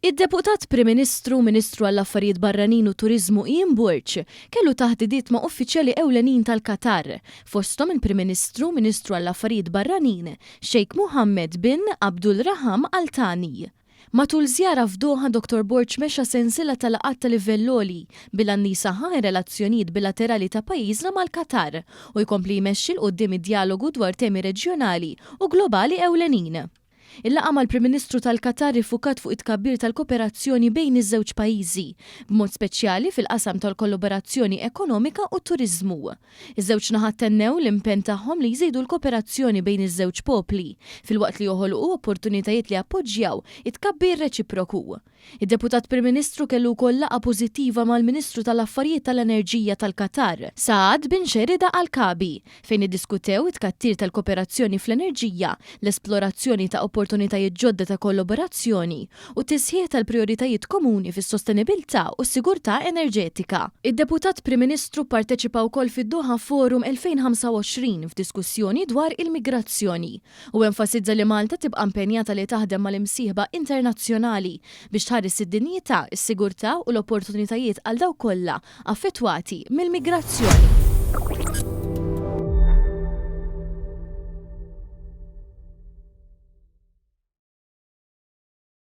Id-deputat Prim Ministru Ministru għall-Affarijiet Barranin u Turiżmu Ian Burch kellu taħdidiet ma' uffiċjali ewlenin tal-Qatar, fosthom il-Prim Ministru Ministru għall-Affarijiet Barranin Sheikh Mohammed bin Abdulrahman Al Thani. Matul żjara f'Doha Dr. Burch mexa sensiela tal-laqgħat ta' livell għoli bil-għanni saħħa relazzjonijiet bilaterali ta' pajjiżna mal-Qatar u jkompli jmexxi l qudiem id-dialogu dwar temi reġjonali u globali ewlenin. Il-laqgħa mal-Prim Ministru tal-Qatar iffukat fuq it-tkabbir tal-kooperazzjoni bejn iż-żewġ pajjiżi, b'mod speċjali fil-qasam tal-kollaborazzjoni ekonomika u turiżmu. Iż-żewġ naħat tennew l-impenn tagħhom li jżidu l-kooperazzjoni bejn iż-żewġ popli, filwaqt li joħolqu opportunitajiet li appoġġjaw it-tkabbir reċiproku. Id-Deputat Prim Ministru kellu wkoll laqgħa pożittiva mal-Ministru tal-Affarijiet tal-Enerġija tal-Qatar, Saad bin Sherida Al-Kabi, fejn iddiskutew it-tkattir tal-kooperazzjoni fl-enerġija, l-esplorazzjoni ta' opportunitajiet ġodda ta' kollaborazzjoni u tisħiħ tal-prijoritajiet komuni fis-sostenibilità u s-sigurtà enerġetika. Id-Deputat Prim Ministru parteċipa wkoll fid-Doha Forum 2025 f'diskussjoni dwar il-migrazzjoni u enfasizza li Malta tibqa' impenjata li taħdem mal-imsieħba internazzjonali biex tħares id-dinjità, is-sigurtà u l-opportunitajiet għal dawk kollha affettwati mill-migrazzjoni.